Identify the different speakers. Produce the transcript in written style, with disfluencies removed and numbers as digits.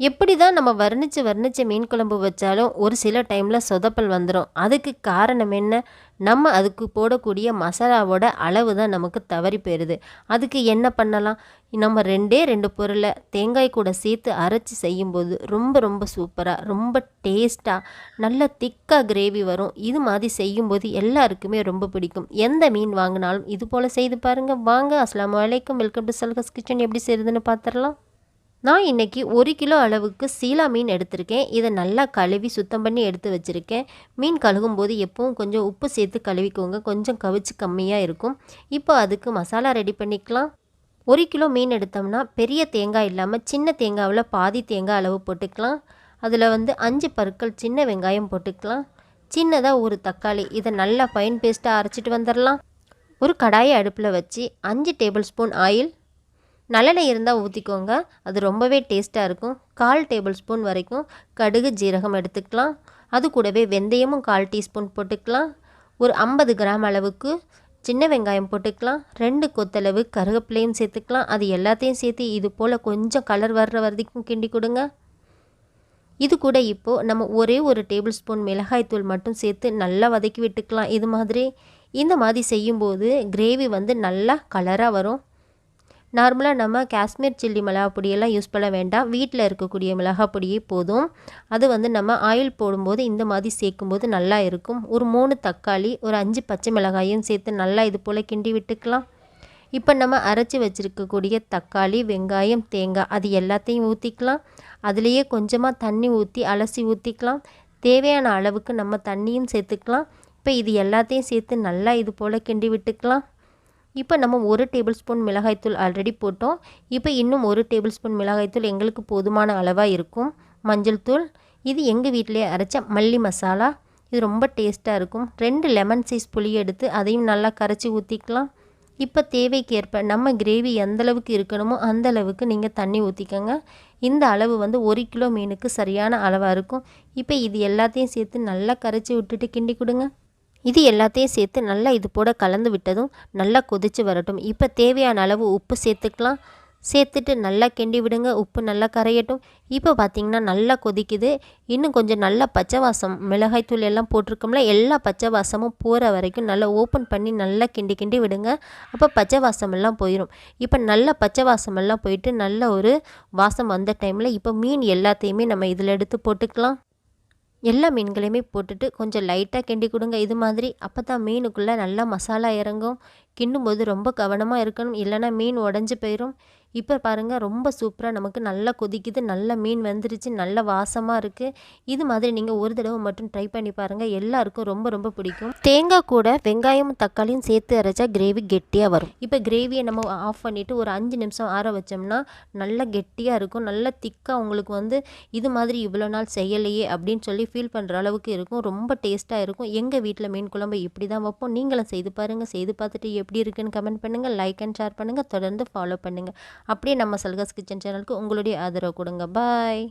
Speaker 1: எப்படி தான் நம்ம வர்ணிச்சு மீன் குழம்பு வச்சாலும் ஒரு சில டைமில் சொதப்பல் வந்துடும். அதுக்கு காரணம் என்ன? நம்ம அதுக்கு போடக்கூடிய மசாலாவோட அளவு தான் நமக்கு தவறி போயிடுது. அதுக்கு என்ன பண்ணலாம்? நம்ம 2 பொருளை தேங்காய் கூட சேர்த்து அரைச்சி செய்யும்போது ரொம்ப ரொம்ப சூப்பராக, ரொம்ப டேஸ்ட்டாக, நல்ல திக்காக கிரேவி வரும். இது மாதிரி செய்யும்போது எல்லாருக்குமே ரொம்ப பிடிக்கும். எந்த மீன் வாங்கினாலும் இது போல் செய்து பாருங்கள். வாங்க, அஸ்ஸலாமு அலைக்கும், வெல்கம் டு சல்கஸ் கிச்சன். எப்படி செய்யுதுன்னு பார்த்துடலாம். நான் இன்றைக்கி 1 கிலோ அளவுக்கு சீலா மீன் எடுத்திருக்கேன். இதை நல்லா கழுவி சுத்தம் பண்ணி எடுத்து வச்சுருக்கேன். மீன் கழுகும்போது எப்பவும் கொஞ்சம் உப்பு சேர்த்து கழுவிக்கோங்க, கொஞ்சம் கவிச்சு கம்மியாக இருக்கும். இப்போ அதுக்கு மசாலா ரெடி பண்ணிக்கலாம். 1 கிலோ மீன் எடுத்தோம்னா பெரிய தேங்காய் இல்லாமல் சின்ன தேங்காவில் பாதி தேங்காய் அளவு போட்டுக்கலாம். அதில் 5 பற்கள் சின்ன வெங்காயம் போட்டுக்கலாம். சின்னதாக ஒரு தக்காளி, இதை நல்லா ஃபைன் பேஸ்ட்டாக அரைச்சிட்டு வந்துடலாம். ஒரு கடாயை அடுப்பில் வச்சு 5 டேபிள் ஸ்பூன் ஆயில், நல்லெண்ணெய் இருந்தால் ஊற்றிக்கோங்க, அது ரொம்பவே டேஸ்ட்டாக இருக்கும். 1/4 டேபிள் ஸ்பூன் வரைக்கும் கடுகு ஜீரகம் எடுத்துக்கலாம். அது கூடவே வெந்தயமும் 1/4 டீஸ்பூன் போட்டுக்கலாம். ஒரு 50 கிராம் அளவுக்கு சின்ன வெங்காயம் போட்டுக்கலாம். 2 கொத்தளவு கருவேப்பிலையும் சேர்த்துக்கலாம். அது எல்லாத்தையும் சேர்த்து இது போல் கொஞ்சம் கலர் வர்ற வரைக்கும் கிண்டி கொடுங்க. இது கூட இப்போது நம்ம ஒரே ஒரு டேபிள் ஸ்பூன் மிளகாய்த்தூள் மட்டும் சேர்த்து நல்லா வதக்கி விட்டுக்கலாம். இந்த மாதிரி செய்யும்போது கிரேவி நல்லா கலராக வரும். நார்மலாக நம்ம காஷ்மீர் சில்லி மிளகா பொடியெல்லாம் யூஸ் பண்ண வேண்டாம். வீட்டில் இருக்கக்கூடிய மிளகா பொடியே போதும். அது நம்ம ஆயில் போடும்போது இந்த மாதிரி சேர்க்கும்போது நல்லா இருக்கும். ஒரு 3 தக்காளி, ஒரு 5 பச்சை மிளகாயும் சேர்த்து நல்லா இது போல் கிண்டி விட்டுக்கலாம். இப்போ நம்ம அரைச்சி வச்சுருக்கக்கூடிய தக்காளி, வெங்காயம், தேங்காய் அது எல்லாத்தையும் ஊற்றிக்கலாம். அதுலேயே கொஞ்சமாக தண்ணி ஊற்றி அலசி ஊற்றிக்கலாம். தேவையான அளவுக்கு நம்ம தண்ணியும் சேர்த்துக்கலாம். இப்போ இது எல்லாத்தையும் சேர்த்து நல்லா இது போல் கிண்டி விட்டுக்கலாம். இப்போ நம்ம 1 டேபிள் ஸ்பூன் மிளகாய்த்தூள் ஆல்ரெடி போட்டோம். இப்போ இன்னும் 1 டேபிள் ஸ்பூன் மிளகாய்த்தூள் எங்களுக்கு போதுமான அளவாக இருக்கும். மஞ்சள் தூள், இது எங்கள் வீட்டிலேயே அரைச்ச மல்லி மசாலா, இது ரொம்ப டேஸ்ட்டாக இருக்கும். 2 லெமன் சைஸ் புளி எடுத்து அதையும் நல்லா கரைச்சி ஊற்றிக்கலாம். இப்போ தேவைக்கேற்ப நம்ம கிரேவி எந்தளவுக்கு இருக்கணுமோ அந்தளவுக்கு நீங்கள் தண்ணி ஊற்றிக்கோங்க. இந்த அளவு 1 கிலோ மீனுக்கு சரியான அளவாக இருக்கும். இப்போ இது எல்லாத்தையும் சேர்த்து நல்லா கரைச்சி விட்டுட்டு கிண்டி கொடுங்க. இது எல்லாத்தையும் சேர்த்து நல்லா இது போட கலந்து விட்டதும் நல்லா கொதித்து வரட்டும். இப்போ தேவையான அளவு உப்பு சேர்த்துக்கலாம். சேர்த்துட்டு நல்லா கிண்டி விடுங்க. உப்பு நல்லா கரையட்டும். இப்போ பார்த்திங்கன்னா நல்லா கொதிக்குது. இன்னும் கொஞ்சம் நல்லா பச்சை வாசம், மிளகாய்த்தூள் எல்லாம் போட்டிருக்கோம்ல, எல்லா பச்சை வாசமும் போகிற வரைக்கும் நல்லா ஓப்பன் பண்ணி நல்லா கிண்டி விடுங்க. அப்போ பச்சை வாசமெல்லாம் போயிடும். இப்போ நல்லா பச்சை வாசமெல்லாம் போயிட்டு நல்ல ஒரு வாசம் வந்த டைமில் இப்போ மீன் எல்லாத்தையுமே நம்ம இதில் எடுத்து போட்டுக்கலாம். எல்லா மீன்களையுமே போட்டுட்டு கொஞ்சம் லைட்டாக கிண்டி கொடுங்க. இது மாதிரி அப்போ தான் மீனுக்குள்ளே நல்லா மசாலா இறங்கும். கிண்டும்போது ரொம்ப கவனமாக இருக்கணும், இல்லைனா மீன் உடஞ்சி போயிடும். இப்போ பாருங்கள், ரொம்ப சூப்பராக நமக்கு நல்லா கொதிக்குது. நல்ல மீன் வந்துருச்சு, நல்ல வாசமாக இருக்குது. இது மாதிரி நீங்கள் ஒரு தடவை மட்டும் ட்ரை பண்ணி பாருங்கள். எல்லாருக்கும் ரொம்ப ரொம்ப பிடிக்கும். தேங்காய் கூட வெங்காயமும் தக்காளியும் சேர்த்து அரைச்சா கிரேவி கெட்டியாக வரும். இப்போ கிரேவியை நம்ம ஆஃப் பண்ணிவிட்டு ஒரு 5 நிமிஷம் ஆற வச்சோம்னா நல்லா கெட்டியாக இருக்கும். நல்லா திக்காக உங்களுக்கு இது மாதிரி இவ்வளோ நாள் செய்யலையே அப்படின்னு சொல்லி ஃபீல் பண்ணுற அளவுக்கு இருக்கும். ரொம்ப டேஸ்ட்டாக இருக்கும். எங்கள் வீட்டில் மீன் குழம்பு இப்படி தான் வைப்போம். நீங்களும் செய்து பாருங்கள். செய்து பார்த்துட்டு எப்படி இருக்குன்னு கமெண்ட் பண்ணுங்கள். லைக் அண்ட் ஷேர் பண்ணுங்கள். தொடர்ந்து ஃபாலோ பண்ணுங்கள். அப்படியே நம்ம சல்கஸ் கிச்சன் சேனலுக்கு உங்களுடைய ஆதரவு கொடுங்க. பாய்.